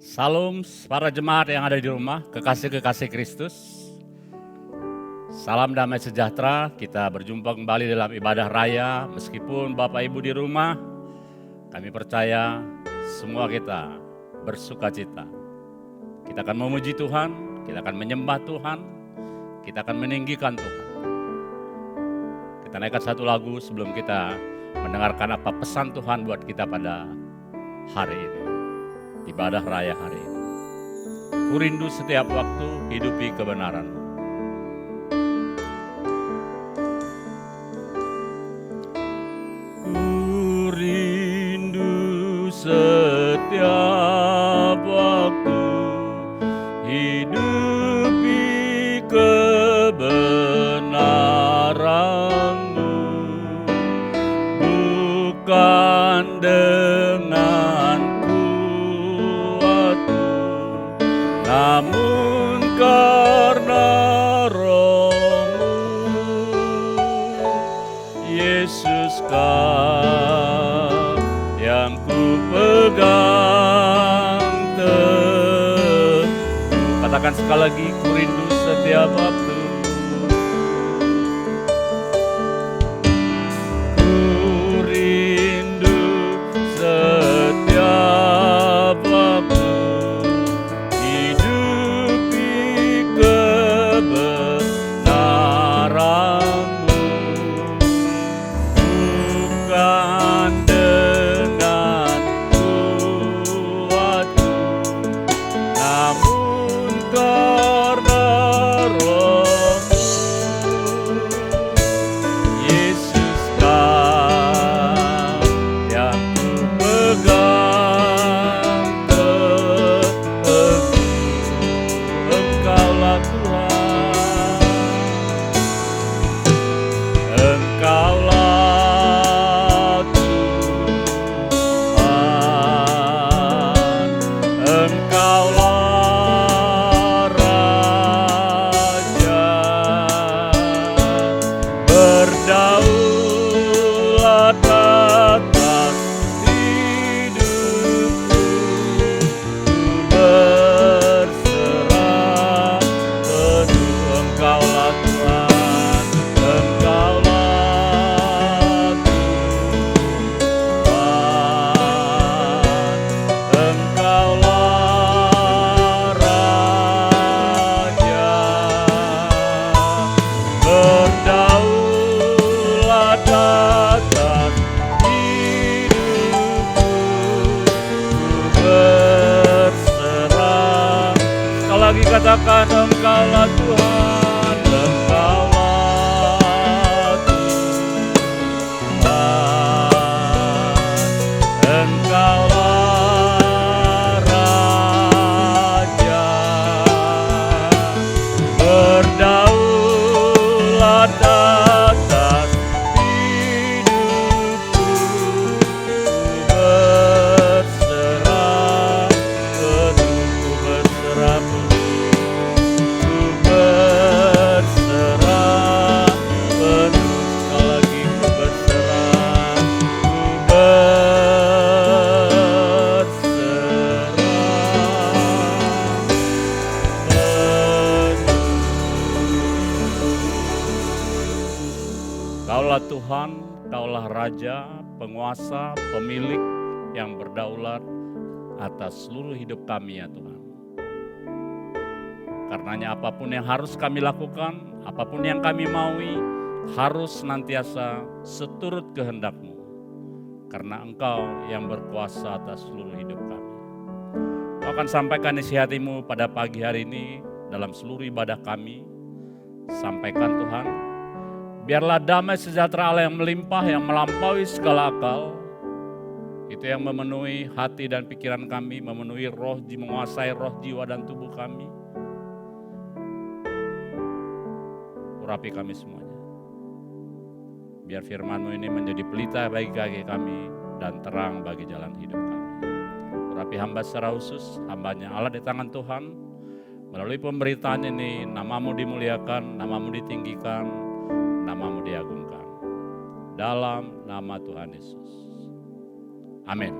Salam para jemaat yang ada di rumah, kekasih-kekasih Kristus. Salam damai sejahtera, kita berjumpa kembali dalam ibadah raya. Meskipun Bapak Ibu di rumah, kami percaya semua kita bersuka cita. Kita akan memuji Tuhan, kita akan menyembah Tuhan, kita akan meninggikan Tuhan. Kita naikkan satu lagu sebelum kita mendengarkan apa pesan Tuhan buat kita pada hari ini. Ibadah raya hari ini. Ku rindu setiap waktu hidupi kebenaran. Ku rindu setiap waktu hidupi kebenaran-Mu, bukan dengan kuatku, namun karena Roh-Mu, Yesus Kau yang ku pegang teguh. Katakan sekali lagi, ku rindu setiap waktu. Ku rindu setiap waktu hidupi kebenaran-Mu, bukan dengan kuatku, namun karena Roh-Mu, Yesus Kau yang ku pegang teguh. Engkaulah Tuhan, Engkaulah Tuhan, Engkaulah Raja, berdaulat atas hidupku, ku berserah penuh. Engkaulah Tuhan, Engkaulah Tuhan, Engkaulah Raja, berdaulat atas hidupku, ku berserah. Sekali lagi katakan, Engkaulah Tuhan, Engkaulah Tuhan, Engkaulah Raja, berdaulat atas hidupku, ku berserah penuh, ku berserah penuh, ku berserah penuh. Sekali lagi, ku berserah, ku berserah penuh. Kaulah Tuhan, Kaulah Raja, penguasa, pemilik yang berdaulat atas seluruh hidup kami ya Tuhan. Karenanya apapun yang harus kami lakukan, apapun yang kami maui, harus senantiasa seturut kehendak-Mu. Karena Engkau yang berkuasa atas seluruh hidup kami. Kau akan sampaikan isi hati-Mu pada pagi hari ini dalam seluruh ibadah kami. Sampaikan Tuhan, biarlah damai sejahtera Allah yang melimpah, yang melampaui segala akal, itu yang memenuhi hati dan pikiran kami, memenuhi roh, menguasai roh, jiwa, dan tubuh kami. Urapi kami semuanya. Biar firman-Mu ini menjadi pelita bagi kaki kami dan terang bagi jalan hidup kami. Urapi hamba secara khusus, hambanya Allah di tangan Tuhan. Melalui pemberitaan ini, nama-Mu dimuliakan, nama-Mu ditinggikan, nama-Mu diagungkan. Dalam nama Tuhan Yesus. Amin.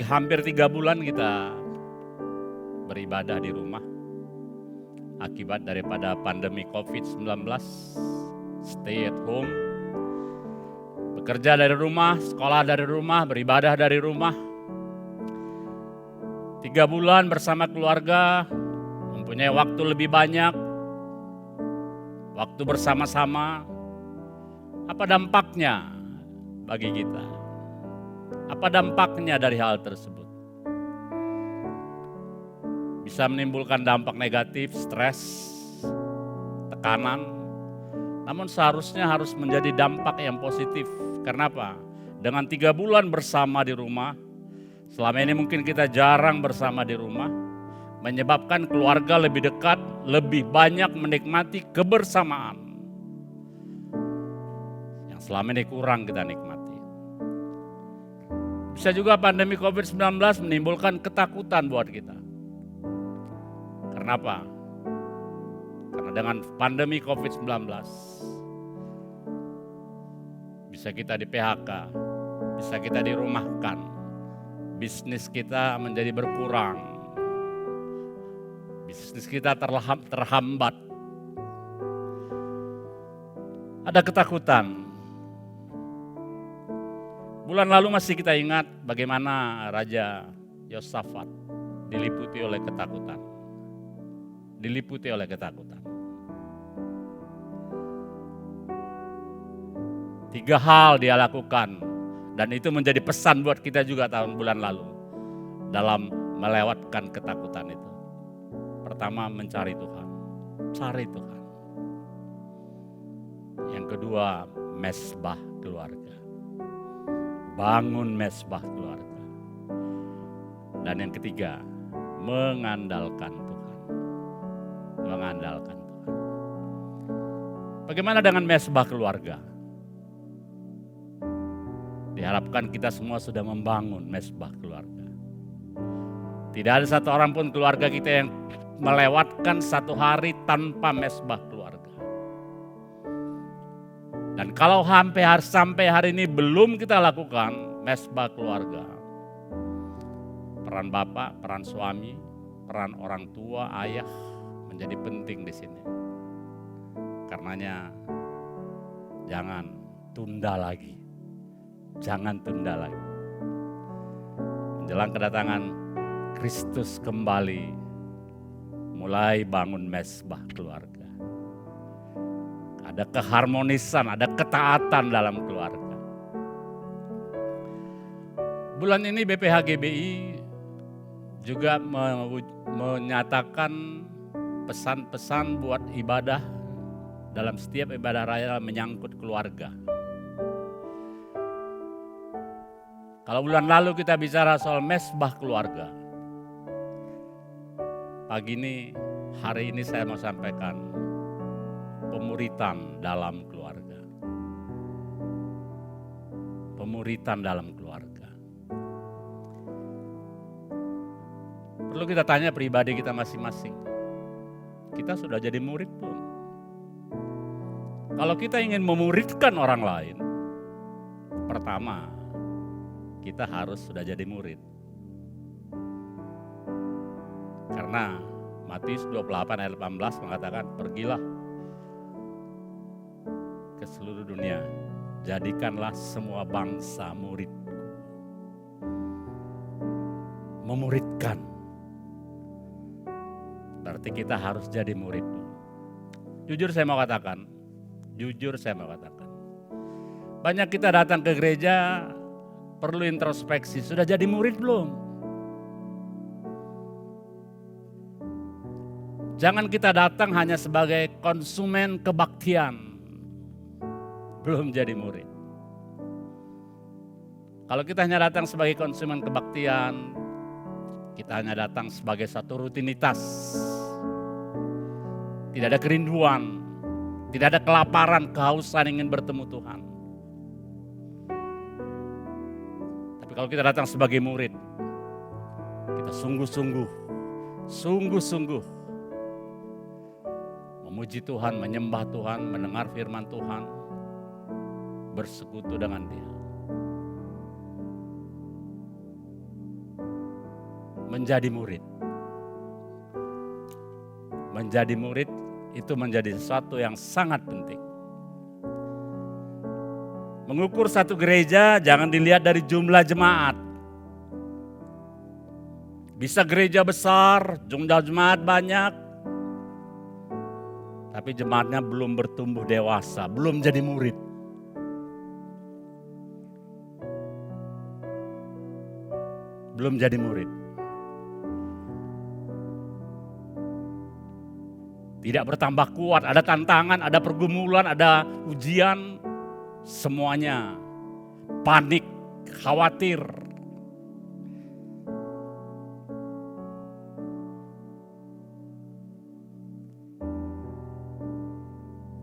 Hampir 3 bulan kita beribadah di rumah akibat daripada pandemi COVID-19, stay at home, bekerja dari rumah, sekolah dari rumah, beribadah dari rumah. 3 bulan bersama keluarga, mempunyai waktu lebih banyak, waktu bersama-sama. Apa dampaknya bagi kita? Apa dampaknya dari hal tersebut? Bisa menimbulkan dampak negatif, stres, tekanan. Namun seharusnya harus menjadi dampak yang positif. Karena apa? Dengan 3 bulan bersama di rumah, selama ini mungkin kita jarang bersama di rumah, menyebabkan keluarga lebih dekat, lebih banyak menikmati kebersamaan yang selama ini kurang kita nikmati. Bisa juga pandemi COVID-19 menimbulkan ketakutan buat kita. Karena apa? Karena dengan pandemi COVID-19 bisa kita di PHK, bisa kita dirumahkan, bisnis kita menjadi berkurang, bisnis kita terhambat. Ada ketakutan. Bulan lalu masih kita ingat bagaimana Raja Yosafat diliputi oleh ketakutan. Diliputi oleh ketakutan. 3 hal dia lakukan dan itu menjadi pesan buat kita juga bulan lalu dalam melewatkan ketakutan itu. Pertama, mencari Tuhan. Cari Tuhan. Yang kedua, mesbah keluarga. Bangun mesbah keluarga. Dan yang ketiga, mengandalkan Tuhan. Mengandalkan Tuhan. Bagaimana dengan mesbah keluarga? Diharapkan kita semua sudah membangun mesbah keluarga. Tidak ada satu orang pun keluarga kita yang melewatkan 1 hari tanpa mesbah keluarga. Dan kalau sampai hari ini belum kita lakukan mesbah keluarga, peran bapak, peran suami, peran orang tua, ayah menjadi penting di sini. Karenanya jangan tunda lagi. Jangan tunda lagi. Menjelang kedatangan Kristus kembali, mulai bangun mesbah keluarga. Ada keharmonisan, ada ketaatan dalam keluarga. Bulan ini BPH-GBI juga menyatakan pesan-pesan buat ibadah dalam setiap ibadah raya menyangkut keluarga. Kalau bulan lalu kita bicara soal mesbah keluarga, hari ini saya mau sampaikan pemuritan dalam keluarga. Pemuritan dalam keluarga. Perlu kita tanya pribadi kita masing-masing. Kita sudah jadi murid belum? Kalau kita ingin memuridkan orang lain, pertama, kita harus sudah jadi murid. Karena Matius 28 ayat 18 mengatakan, pergilah ke seluruh dunia, jadikanlah semua bangsa muridku. Memuridkan. Berarti kita harus jadi murid. Jujur saya mau katakan, banyak kita datang ke gereja perlu introspeksi, sudah jadi murid belum? Jangan kita datang hanya sebagai konsumen kebaktian, belum jadi murid. Kalau kita hanya datang sebagai konsumen kebaktian, kita hanya datang sebagai satu rutinitas. Tidak ada kerinduan, tidak ada kelaparan, kehausan ingin bertemu Tuhan. Tapi kalau kita datang sebagai murid, kita sungguh-sungguh memuji Tuhan, menyembah Tuhan, mendengar firman Tuhan, bersekutu dengan Dia. menjadi murid. Menjadi murid itu menjadi sesuatu yang sangat penting. Mengukur satu gereja jangan dilihat dari jumlah jemaat. Bisa gereja besar, jumlah jemaat banyak, tapi jemaatnya belum bertumbuh dewasa, belum jadi murid. Belum jadi murid. Tidak bertambah kuat, ada tantangan, ada pergumulan, ada ujian, semuanya panik, khawatir.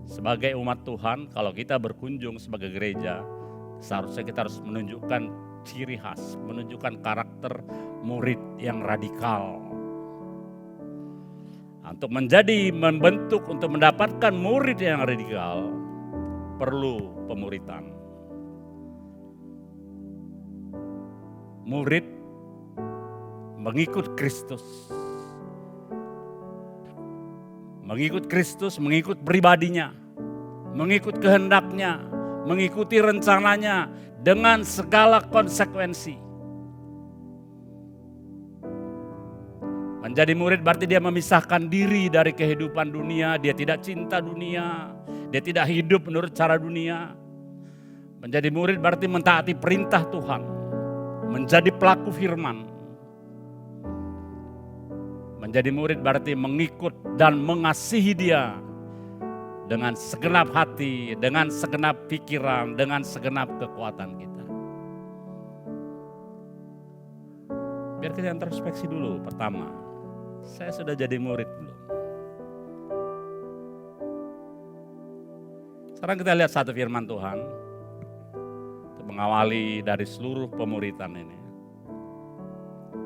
Sebagai umat Tuhan, kalau kita berkunjung sebagai gereja, seharusnya kita harus menunjukkan ciri khas, menunjukkan karakter murid yang radikal. Untuk membentuk, untuk mendapatkan murid yang radikal, perlu pemuritan. Murid mengikut Kristus. Mengikut Kristus, mengikut pribadinya, mengikut kehendaknya, mengikuti rencananya dengan segala konsekuensi. Menjadi murid berarti dia memisahkan diri dari kehidupan dunia, dia tidak cinta dunia, dia tidak hidup menurut cara dunia. Menjadi murid berarti mentaati perintah Tuhan, menjadi pelaku firman. Menjadi murid berarti mengikut dan mengasihi dia dengan segenap hati, dengan segenap pikiran, dengan segenap kekuatan kita. Biar kita introspeksi dulu pertama. Saya sudah jadi murid belum? Sekarang kita lihat satu firman Tuhan untuk mengawali dari seluruh pemuritan ini.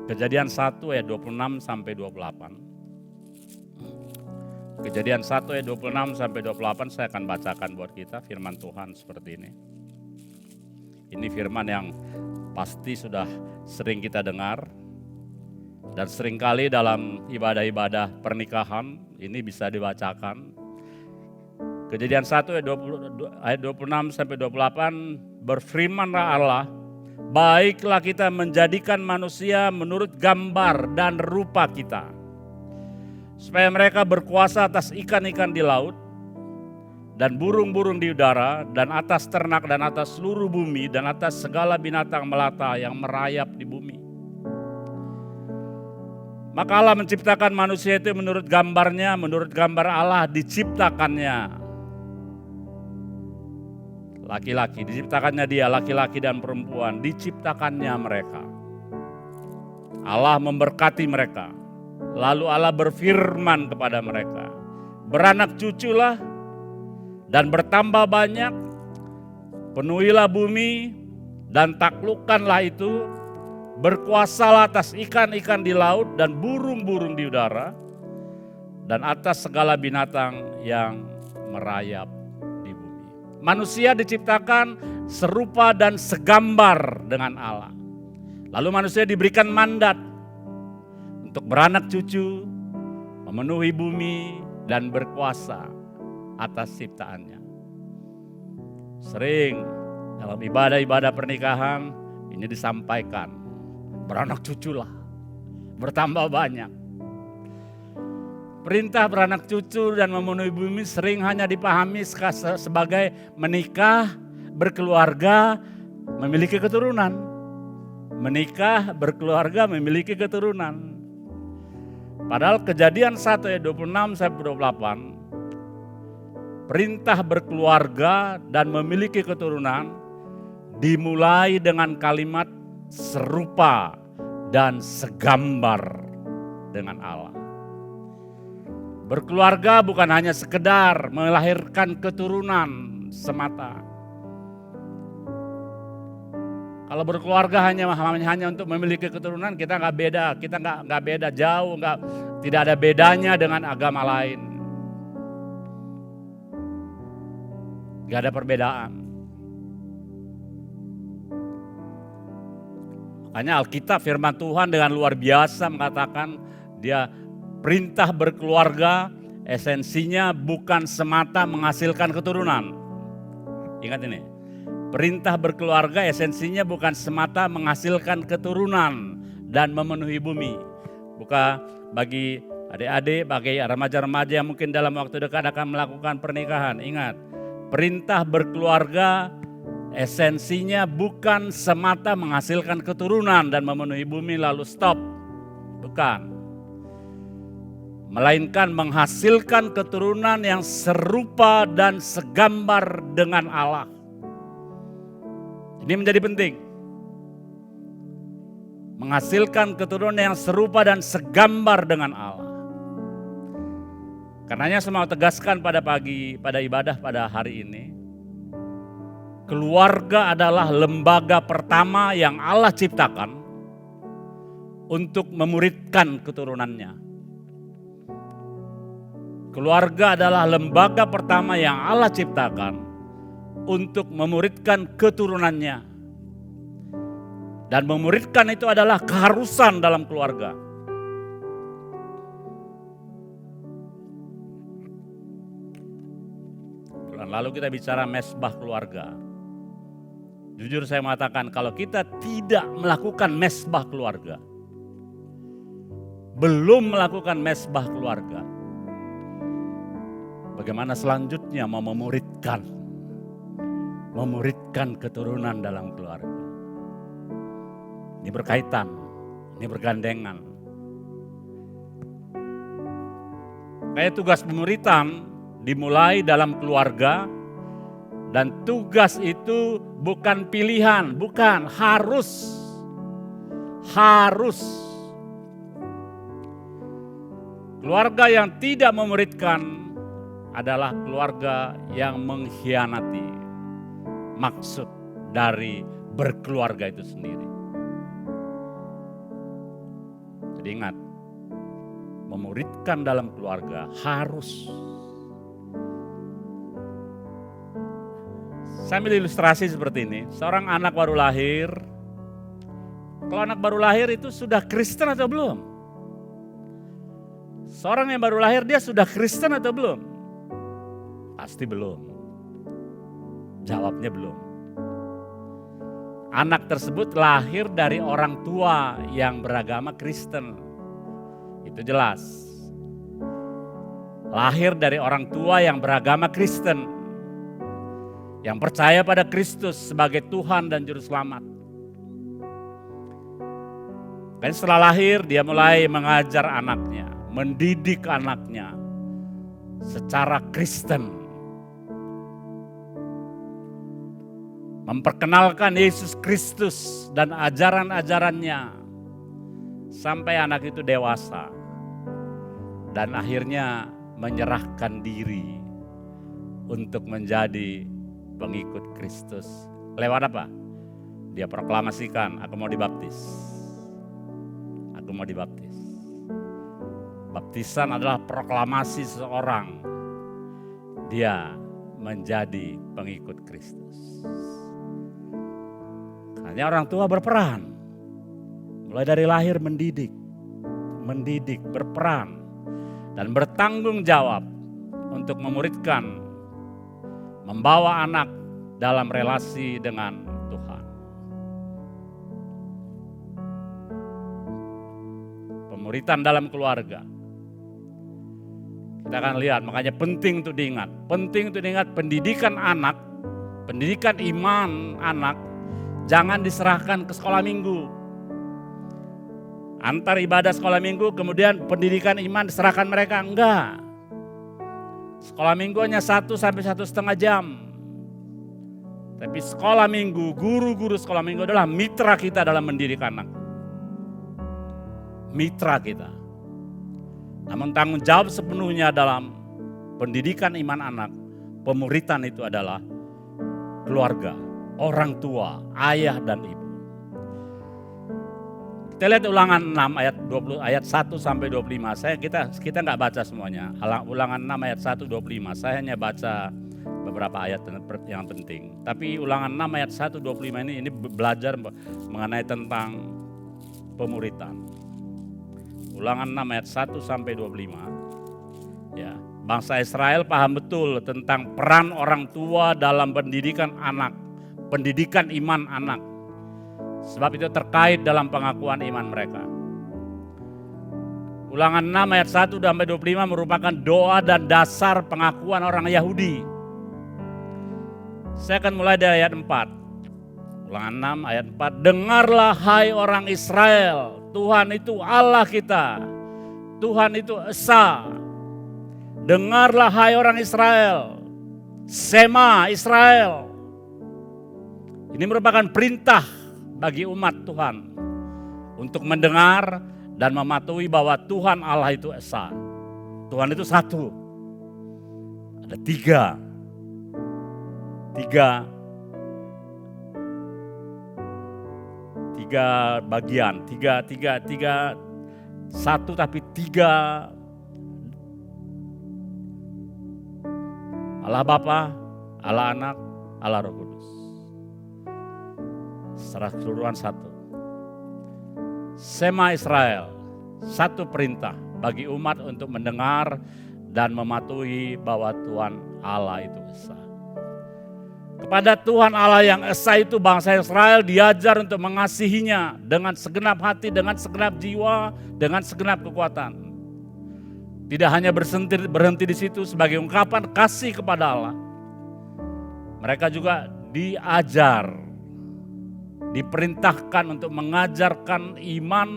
Kejadian 1 ayat 26 sampai 28. Kejadian 1 ayat 26 sampai 28 saya akan bacakan buat kita firman Tuhan seperti ini. Ini firman yang pasti sudah sering kita dengar. Dan seringkali dalam ibadah-ibadah pernikahan ini bisa dibacakan. Kejadian 1 ayat 26 sampai 28, berfirmanlah Allah, baiklah kita menjadikan manusia menurut gambar dan rupa kita, supaya mereka berkuasa atas ikan-ikan di laut, dan burung-burung di udara, dan atas ternak, dan atas seluruh bumi, dan atas segala binatang melata yang merayap di bumi. Maka Allah menciptakan manusia itu menurut gambarnya, menurut gambar Allah diciptakannya. Laki-laki, diciptakannya dia, laki-laki dan perempuan, diciptakannya mereka. Allah memberkati mereka. Lalu Allah berfirman kepada mereka, beranak cuculah dan bertambah banyak, penuhilah bumi dan taklukkanlah itu, berkuasalah atas ikan-ikan di laut dan burung-burung di udara, dan atas segala binatang yang merayap di bumi. Manusia diciptakan serupa dan segambar dengan Allah. Lalu manusia diberikan mandat untuk beranak cucu, memenuhi bumi, dan berkuasa atas ciptaannya. Sering dalam ibadah-ibadah pernikahan ini disampaikan, beranak cuculah, bertambah banyak. Perintah beranak cucu dan memenuhi bumi sering hanya dipahami sebagai menikah, berkeluarga, memiliki keturunan. Menikah, berkeluarga, memiliki keturunan. Padahal Kejadian 1 ayat 26 sampai 28, perintah berkeluarga dan memiliki keturunan dimulai dengan kalimat serupa dan segambar dengan Allah. Berkeluarga bukan hanya sekedar melahirkan keturunan semata. Kalau berkeluarga hanya untuk memiliki keturunan, kita nggak beda jauh, tidak ada bedanya dengan agama lain. Nggak ada perbedaan. Makanya Alkitab firman Tuhan dengan luar biasa mengatakan dia perintah berkeluarga esensinya bukan semata menghasilkan keturunan. Ingat ini, perintah berkeluarga esensinya bukan semata menghasilkan keturunan dan memenuhi bumi. Bukan bagi adik-adik, bagi remaja-remaja yang mungkin dalam waktu dekat akan melakukan pernikahan. Ingat, perintah berkeluarga esensinya bukan semata menghasilkan keturunan dan memenuhi bumi lalu stop. Bukan. Melainkan menghasilkan keturunan yang serupa dan segambar dengan Allah. Ini menjadi penting. Menghasilkan keturunan yang serupa dan segambar dengan Allah. Karenanya saya mau tegaskan pada ibadah pada hari ini. Keluarga adalah lembaga pertama yang Allah ciptakan untuk memuridkan keturunannya. Keluarga adalah lembaga pertama yang Allah ciptakan untuk memuridkan keturunannya. Dan memuridkan itu adalah keharusan dalam keluarga. Bulan lalu kita bicara mesbah keluarga. Jujur saya mengatakan kalau kita tidak melakukan mesbah keluarga, belum melakukan mesbah keluarga, bagaimana selanjutnya mau memuridkan keturunan dalam keluarga. Ini berkaitan, ini bergandengan. Kayak tugas pemuritan dimulai dalam keluarga. Dan tugas itu bukan pilihan, bukan, harus. Keluarga yang tidak memuridkan adalah keluarga yang mengkhianati maksud dari berkeluarga itu sendiri. Jadi ingat, memuridkan dalam keluarga harus. Saya ambil ilustrasi seperti ini. Seorang anak baru lahir. Kalau anak baru lahir itu sudah Kristen atau belum? Seorang yang baru lahir dia sudah Kristen atau belum? Pasti belum. Jawabnya belum. Anak tersebut lahir dari orang tua yang beragama Kristen. Itu jelas. Lahir dari orang tua yang beragama Kristen. Yang percaya pada Kristus sebagai Tuhan dan Juru Selamat. Dan setelah lahir dia mulai mengajar anaknya, mendidik anaknya secara Kristen. Memperkenalkan Yesus Kristus dan ajaran-ajarannya sampai anak itu dewasa. Dan akhirnya menyerahkan diri untuk menjadi pengikut Kristus. Lewat apa? Dia proklamasikan, aku mau dibaptis. Aku mau dibaptis. Baptisan adalah proklamasi seseorang. Dia menjadi pengikut Kristus. Hanya orang tua berperan. Mulai dari lahir mendidik, berperan. Dan bertanggung jawab untuk memuridkan, membawa anak dalam relasi dengan Tuhan. Pemuritan dalam keluarga. Kita akan lihat, makanya penting untuk diingat. Penting untuk diingat pendidikan anak, pendidikan iman anak, jangan diserahkan ke sekolah minggu. Antar ibadah sekolah minggu, kemudian pendidikan iman diserahkan mereka, enggak. Sekolah minggu hanya 1 sampai 1,5 jam. Tapi sekolah minggu, guru-guru sekolah minggu adalah mitra kita dalam mendidik anak. Mitra kita. Namun tanggung jawab sepenuhnya dalam pendidikan iman anak, pemuritan itu adalah keluarga, orang tua, ayah dan ibu. Kita lihat Ulangan 6 ayat 1 sampai 25. Kita nggak baca semuanya. Ulangan 6 ayat 1 25. Saya hanya baca beberapa ayat yang penting. Tapi Ulangan 6 ayat 1 25 ini belajar mengenai tentang pemuritan. Ulangan 6 ayat 1 sampai 25. Ya, bangsa Israel paham betul tentang peran orang tua dalam pendidikan anak, pendidikan iman anak. Sebab itu terkait dalam pengakuan iman mereka. Ulangan 6 ayat 1 sampai 25 merupakan doa dan dasar pengakuan orang Yahudi. Saya akan mulai dari ayat 4. Ulangan 6 ayat 4. Dengarlah hai orang Israel, Tuhan itu Allah kita. Tuhan itu Esa. Dengarlah hai orang Israel. Sema Israel. Ini merupakan perintah bagi umat Tuhan untuk mendengar dan mematuhi bahwa Tuhan Allah itu Esa. Tuhan itu satu. Ada tiga bagian, tiga satu tapi tiga. Allah Bapa, Allah Anak, Allah Roh Kudus. Secara keseluruhan satu. Sema Israel, satu perintah bagi umat untuk mendengar dan mematuhi bahwa Tuhan Allah itu Esa. Kepada Tuhan Allah yang Esa itu bangsa Israel diajar untuk mengasihinya dengan segenap hati, dengan segenap jiwa, dengan segenap kekuatan. Tidak hanya berhenti di situ sebagai ungkapan kasih kepada Allah. Mereka juga diperintahkan untuk mengajarkan iman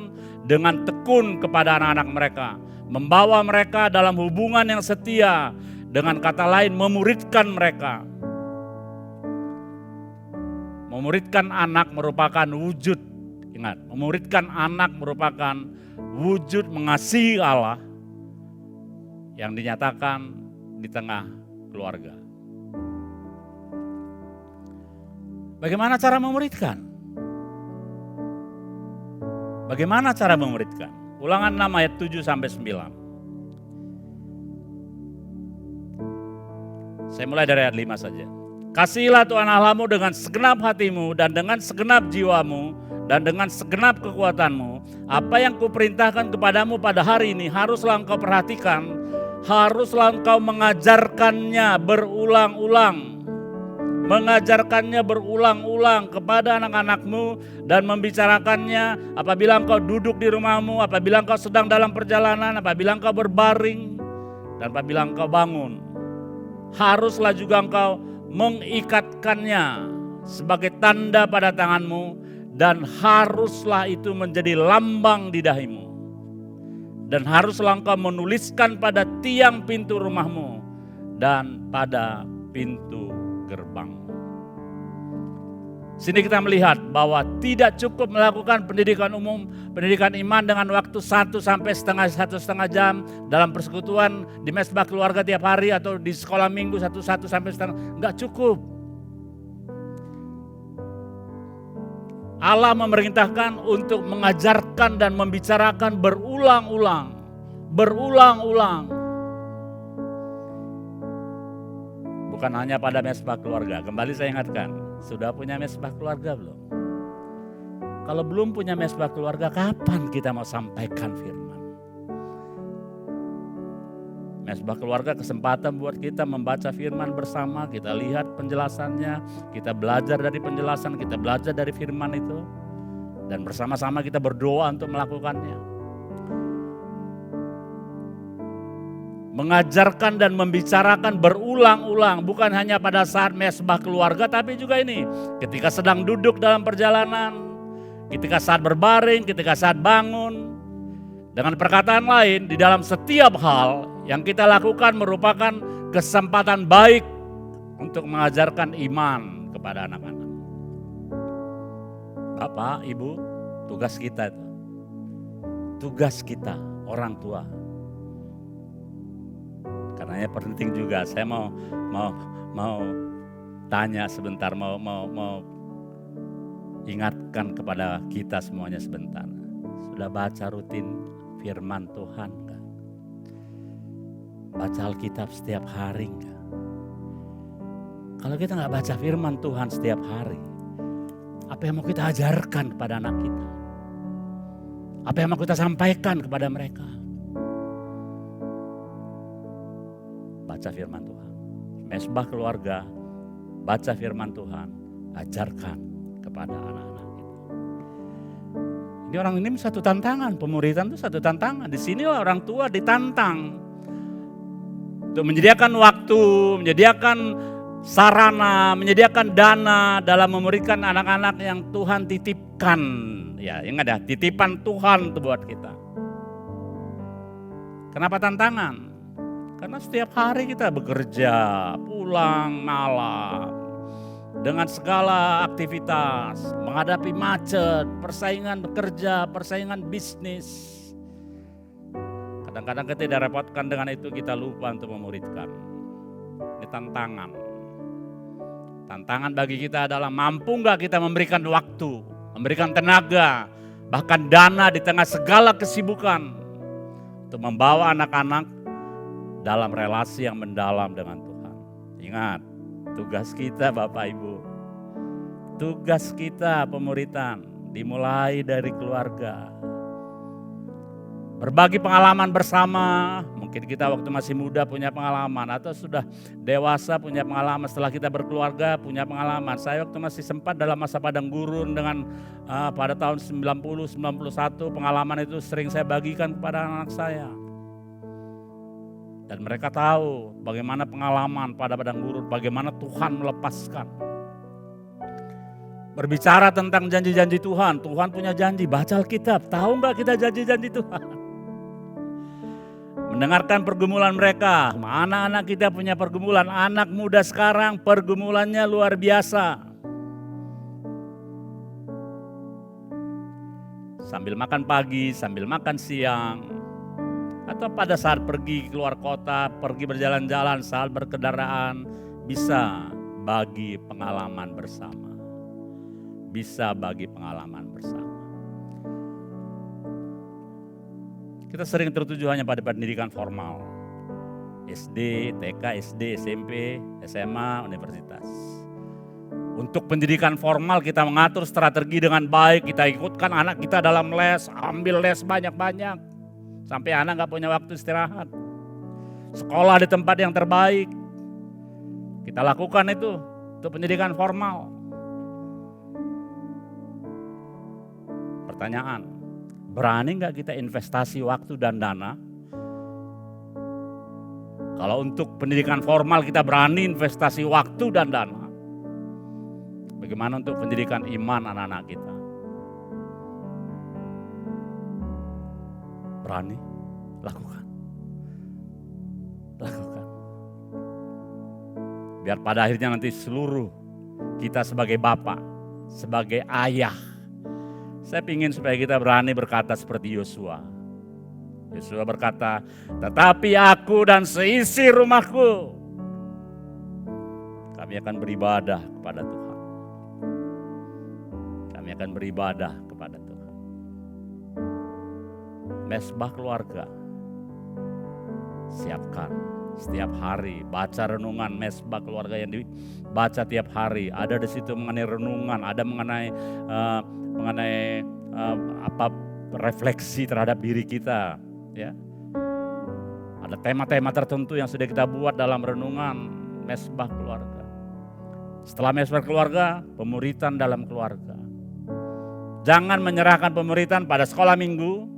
dengan tekun kepada anak-anak mereka. Membawa mereka dalam hubungan yang setia. Dengan kata lain memuridkan mereka. Memuridkan anak merupakan wujud, ingat, memuridkan anak merupakan wujud mengasihi Allah yang dinyatakan di tengah keluarga. Bagaimana cara memuridkan? Bagaimana cara memuridkan? Ulangan 6 ayat 7 sampai 9. Saya mulai dari ayat 5 saja. Kasihilah Tuhan Allahmu dengan segenap hatimu dan dengan segenap jiwamu dan dengan segenap kekuatanmu. Apa yang kuperintahkan kepadamu pada hari ini haruslah engkau perhatikan, haruslah engkau mengajarkannya berulang-ulang. Mengajarkannya berulang-ulang kepada anak-anakmu dan membicarakannya apabila engkau duduk di rumahmu, apabila engkau sedang dalam perjalanan, apabila engkau berbaring, dan apabila engkau bangun. Haruslah juga engkau mengikatkannya sebagai tanda pada tanganmu dan haruslah itu menjadi lambang di dahimu. Dan haruslah engkau menuliskan pada tiang pintu rumahmu dan pada pintu gerbang. Sini kita melihat bahwa tidak cukup melakukan pendidikan umum, pendidikan iman dengan waktu 1 sampai 1,5 jam dalam persekutuan di mesbah keluarga tiap hari atau di sekolah minggu 1 sampai 1,5. Enggak cukup. Allah memerintahkan untuk mengajarkan dan membicarakan berulang-ulang. Bukan hanya pada mesbah keluarga. Kembali saya ingatkan, sudah punya mesbah keluarga belum? Kalau belum punya mesbah keluarga, kapan kita mau sampaikan firman? Mesbah keluarga kesempatan buat kita membaca firman bersama, kita lihat penjelasannya, kita belajar dari penjelasan, kita belajar dari firman itu, dan bersama-sama kita berdoa untuk melakukannya. Mengajarkan dan membicarakan berulang-ulang, bukan hanya pada saat mesbah keluarga, tapi juga ini ketika sedang duduk dalam perjalanan, ketika saat berbaring, ketika saat bangun. Dengan perkataan lain, di dalam setiap hal yang kita lakukan merupakan kesempatan baik untuk mengajarkan iman kepada anak-anak. Bapak, Ibu, tugas kita itu. Tugas kita, orang tua. Karenanya penting juga, saya mau tanya sebentar, mau ingatkan kepada kita semuanya sebentar. Sudah baca rutin firman Tuhan enggak? Baca Alkitab setiap hari enggak? Kalau kita enggak baca firman Tuhan setiap hari, apa yang mau kita ajarkan kepada anak kita? Apa yang mau kita sampaikan kepada mereka? Baca firman Tuhan. Mesbah keluarga, baca firman Tuhan, ajarkan kepada anak-anak kita. Ini orang ini satu tantangan, pemuritan itu satu tantangan. Di sini orang tua ditantang untuk menyediakan waktu, menyediakan sarana, menyediakan dana dalam memuridkan anak-anak yang Tuhan titipkan. Ya, ingat ya, titipan Tuhan itu buat kita. Kenapa tantangan? Karena setiap hari kita bekerja, pulang malam, dengan segala aktivitas, menghadapi macet, persaingan bekerja, persaingan bisnis. Kadang-kadang kita tidak repotkan dengan itu, kita lupa untuk memuridkan. Ini tantangan. Tantangan bagi kita adalah mampu nggak kita memberikan waktu, memberikan tenaga, bahkan dana di tengah segala kesibukan untuk membawa anak-anak dalam relasi yang mendalam dengan Tuhan. Ingat, tugas kita Bapak Ibu, tugas kita pemuritan dimulai dari keluarga. Berbagi pengalaman bersama, mungkin kita waktu masih muda punya pengalaman, atau sudah dewasa punya pengalaman, setelah kita berkeluarga punya pengalaman. Saya waktu masih sempat dalam masa padang gurun dengan pada tahun 90-91, pengalaman itu sering saya bagikan kepada anak saya. Dan mereka tahu bagaimana pengalaman pada padang gurun, bagaimana Tuhan melepaskan. Berbicara tentang janji-janji Tuhan, Tuhan punya janji, baca Alkitab, tahu nggak kita janji-janji Tuhan? Mendengarkan pergumulan mereka, anak-anak kita punya pergumulan, anak muda sekarang pergumulannya luar biasa. Sambil makan pagi, sambil makan siang, atau pada saat pergi keluar kota, pergi berjalan-jalan, saat berkendaraan, bisa bagi pengalaman bersama. Bisa bagi pengalaman bersama. Kita sering tertuju hanya pada pendidikan formal. SD, TK, SD, SMP, SMA, universitas. Untuk pendidikan formal kita mengatur strategi dengan baik, kita ikutkan anak kita dalam les, ambil les banyak-banyak. Sampai anak gak punya waktu istirahat. Sekolah di tempat yang terbaik. Kita lakukan itu untuk pendidikan formal. Pertanyaan, berani gak kita investasi waktu dan dana? Kalau untuk pendidikan formal kita berani investasi waktu dan dana. Bagaimana untuk pendidikan iman anak-anak kita? Berani, lakukan. Lakukan. Biar pada akhirnya nanti seluruh kita sebagai bapak, sebagai ayah, saya ingin supaya kita berani berkata seperti Yosua. Yosua berkata, tetapi aku dan seisi rumahku, kami akan beribadah kepada Tuhan. Kami akan beribadah kepada Tuhan. Mesbah keluarga, siapkan setiap hari, baca renungan mesbah keluarga yang dibaca tiap hari. Ada di situ mengenai renungan, ada mengenai refleksi terhadap diri kita, ya. Ada tema-tema tertentu yang sudah kita buat dalam renungan mesbah keluarga. Setelah mesbah keluarga, pemuritan dalam keluarga. Jangan menyerahkan pemuritan pada sekolah minggu.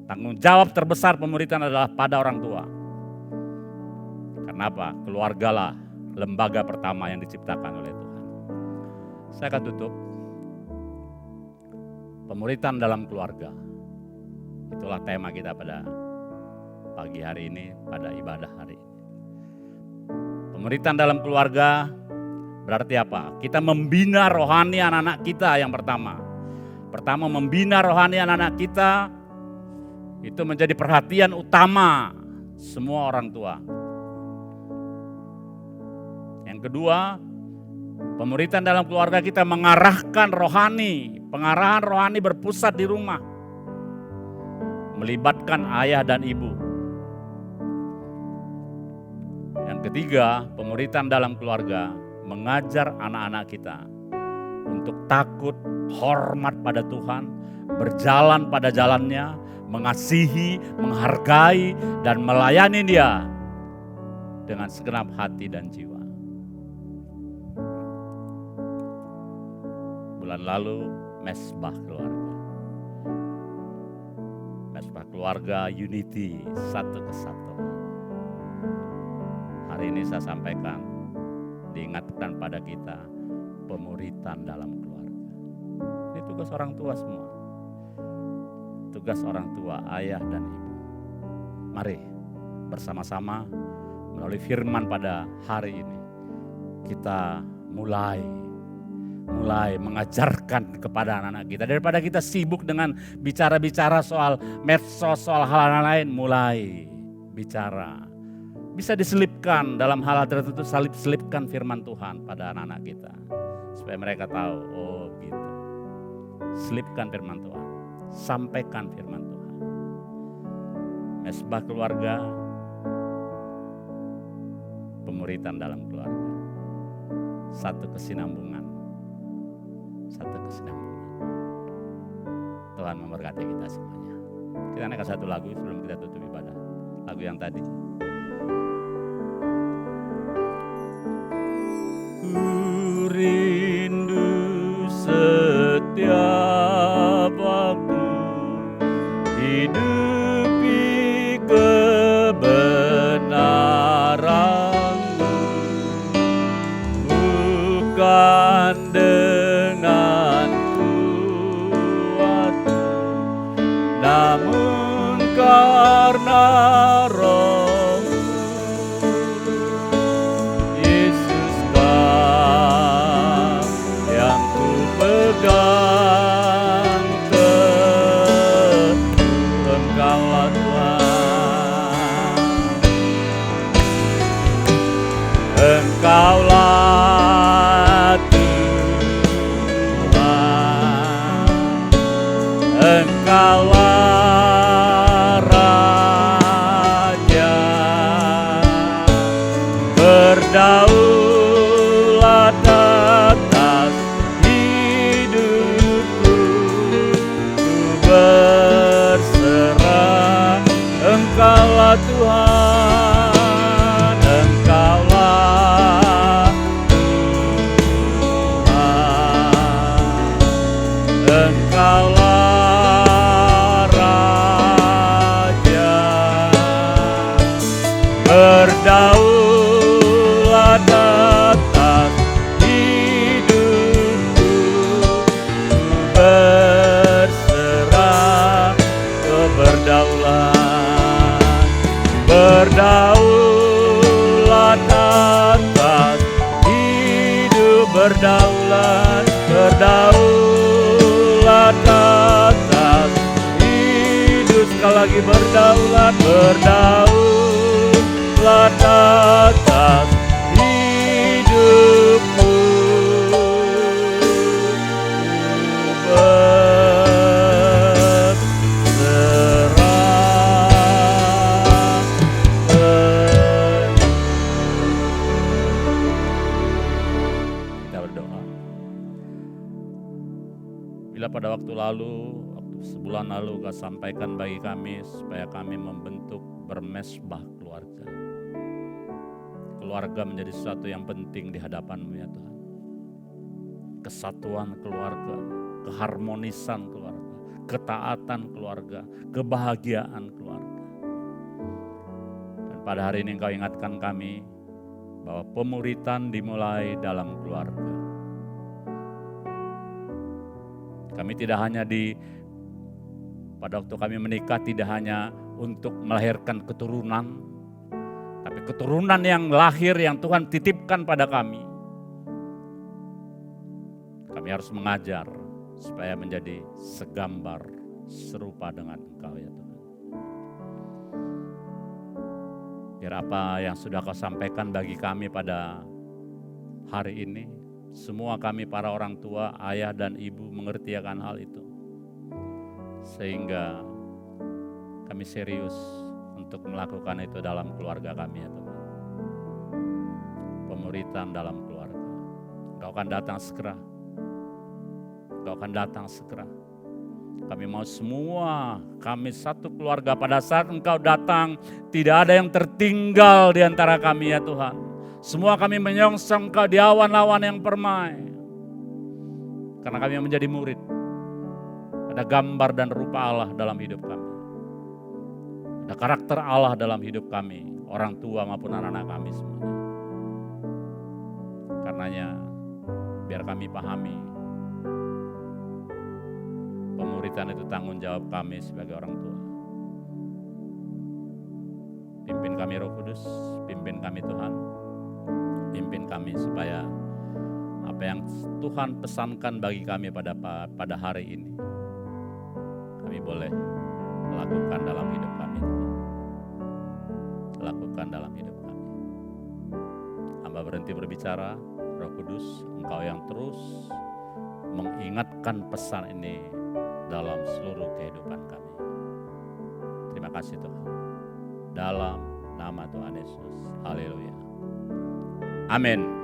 Tanggung jawab terbesar pemuritan adalah pada orang tua. Kenapa? Keluargalah lembaga pertama yang diciptakan oleh Tuhan. Saya akan tutup. Pemuritan dalam keluarga. Itulah tema kita pada pagi hari ini, pada ibadah hari ini. Pemuritan dalam keluarga berarti apa? Kita membina rohani anak-anak kita yang pertama. Pertama, membina rohani anak-anak kita itu menjadi perhatian utama semua orang tua. Yang kedua, pemuritan dalam keluarga kita mengarahkan rohani. Pengarahan rohani berpusat di rumah. Melibatkan ayah dan ibu. Yang ketiga, pemuritan dalam keluarga mengajar anak-anak kita untuk takut, hormat pada Tuhan, berjalan pada jalannya, mengasihi, menghargai, dan melayani Dia dengan segenap hati dan jiwa. Bulan lalu, Mesbah Keluarga. Mesbah Keluarga Unity, satu kesatuan. Hari ini saya sampaikan, diingatkan pada kita, pemuritan dalam keluarga. Ini tugas orang tua semua. Tugas orang tua, ayah dan ibu. Mari bersama-sama melalui firman pada hari ini, kita mulai mengajarkan kepada anak-anak kita. Daripada kita sibuk dengan bicara-bicara soal medsos, soal hal-hal lain, mulai bicara. Bisa diselipkan dalam hal tertentu, selipkan firman Tuhan pada anak-anak kita. Supaya mereka tahu, oh gitu. Selipkan firman Tuhan, sampaikan firman Tuhan. Mesbah keluarga, pemuritan dalam keluarga. Satu kesinambungan. Tuhan memberkati kita semuanya. Kita naikkan satu lagu sebelum kita tutup ibadah. Lagu yang tadi. Ku rindu setiap waktu hidupi kebenaran-Mu, bukan dengan kuat, namun karena Roh-Mu. Yesus Kau yang ku pegang teguh, Engkaulah Tuhan, Engkaulah Tuhan, Engkaulah Raja, berdaulat atas hidupku, ku berserah. Engkaulah Tuhan, Engkaulah Tuhan, Engkaulah Raja, berdaulat atas hidupku, ku berserah. Berdaulat atas hidup, berdaulat atas hidup. Sekali lagi berdaulat atas hidupku, pada waktu sebulan lalu Kau sampaikan bagi kami supaya kami membentuk bermesbah keluarga. Keluarga menjadi sesuatu yang penting di hadapan-Mu ya Tuhan. Kesatuan keluarga, keharmonisan keluarga, ketaatan keluarga, kebahagiaan keluarga. Dan pada hari ini Engkau ingatkan kami bahwa pemuritan dimulai dalam keluarga. Kami tidak hanya pada waktu kami menikah tidak hanya untuk melahirkan keturunan, tapi keturunan yang lahir yang Tuhan titipkan pada kami. Kami harus mengajar supaya menjadi segambar serupa dengan Engkau ya Tuhan. Biar apa yang sudah Kau sampaikan bagi kami pada hari ini, semua kami para orang tua, ayah dan ibu mengerti akan hal itu. Sehingga kami serius untuk melakukan itu dalam keluarga kami ya Tuhan. Pemuritan dalam keluarga. Engkau akan datang segera. Engkau akan datang segera. Kami mau semua, kami satu keluarga pada saat Engkau datang, tidak ada yang tertinggal di antara kami ya Tuhan. Semua kami menyongsong Engkau di awan-awan yang permai. Karena kami menjadi murid. Ada gambar dan rupa Allah dalam hidup kami. Ada karakter Allah dalam hidup kami, orang tua maupun anak-anak kami semuanya. Karenanya, biar kami pahami, pemuridan itu tanggung jawab kami sebagai orang tua. Pimpin kami Roh Kudus, pimpin kami Tuhan, pimpin kami supaya apa yang Tuhan pesankan bagi kami pada hari ini, kami boleh lakukan dalam hidup kami. Lakukan dalam hidup kami. Hamba berhenti berbicara, Roh Kudus, Engkau yang terus mengingatkan pesan ini dalam seluruh kehidupan kami. Terima kasih Tuhan. Dalam nama Tuhan Yesus. Haleluya. Amin.